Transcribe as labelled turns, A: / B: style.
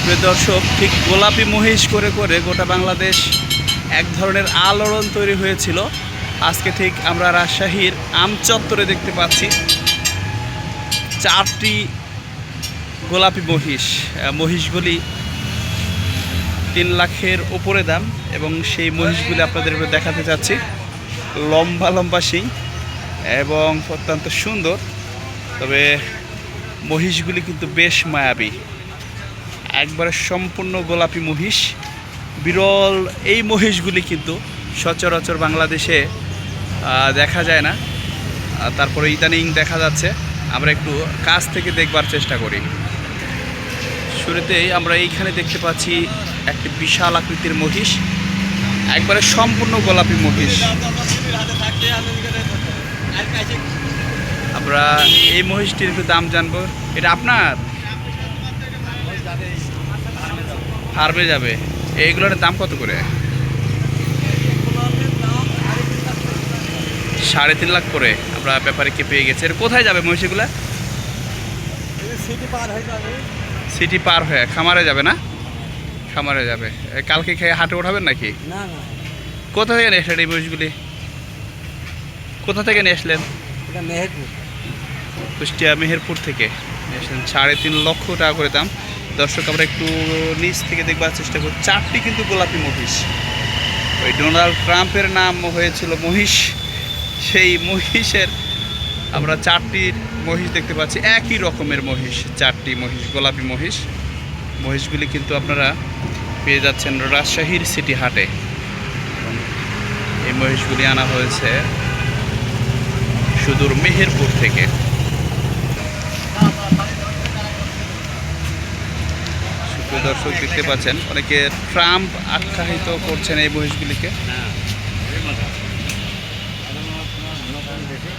A: সুপ্রিয় দর্শক, ঠিক গোলাপি মহিষ করে করে গোটা বাংলাদেশ এক ধরনের আলোড়ন তৈরি হয়েছিল। আজকে ঠিক আমরা রাজশাহীর আমচত্বরে দেখতে পাচ্ছি 4টি গোলাপি মহিষ। মহিষগুলি 3 লাখের ওপরে দাম এবং সেই মহিষগুলি আপনাদের দেখাতে চাচ্ছি। লম্বা লম্বা শিং এবং অত্যন্ত সুন্দর, তবে মহিষগুলি কিন্তু বেশ মায়াবী, একবারে সম্পূর্ণ গোলাপি মহিষ। বিরল এই মহিষগুলি কিন্তু সচরাচর বাংলাদেশে দেখা যায় না, তারপরে ইদানিং দেখা যাচ্ছে। আমরা একটু কাছ থেকে দেখবার চেষ্টা করি। শুরুতেই আমরা এইখানে দেখতে পাচ্ছি একটি বিশাল আকৃতির মহিষ, একবারে সম্পূর্ণ গোলাপি মহিষ। আমরা এই মহিষটির একটু দাম জানবো। এটা আপনার ফার্মে যাবে? এইগুলোর দাম কত করে? 3.5 লাখ করে। আমরা ব্যাপারে কে পেয়ে গেছে। এর কোথায় যাবে মহিষগুলা? সিটি পার হয়ে খামারে যাবে না? খামারে যাবে। কালকে খেয়ে হাটে ওঠাবেন নাকি?
B: না না।
A: কোথা থেকে নিয়ে আসলেন এই মহিষগুলি? কোথা থেকে নিয়ে আসলেন?
B: এটা মেহেরপুর,
A: কুষ্টিয়া মেহেরপুর থেকে নিয়ে আসলেন। 3.5 লক্ষ টাকা করে দাম। দর্শক, আমরা একটু নিচ থেকে দেখবার চেষ্টা করি। 4টি কিন্তু গোলাপি মহিষ। ওই ডোনাল্ড ট্রাম্পের নাম হয়েছিল মহিষ, সেই মহিষের আমরা 4টি মহিষ দেখতে পাচ্ছি। একই রকমের মহিষ, 4টি মহিষ, গোলাপি মহিষ। মহিষগুলি কিন্তু আপনারা পেয়ে যাচ্ছেন রাজশাহীর সিটি হাটে। এই মহিষগুলি আনা হয়েছে সুদূর মেহেরপুর থেকে। দর্শক দেখতে পাচ্ছেন, অনেকে ট্রাম্প আখ্যায়িত করছেন এই মহিষগুলিকে।
B: নতুন দেশে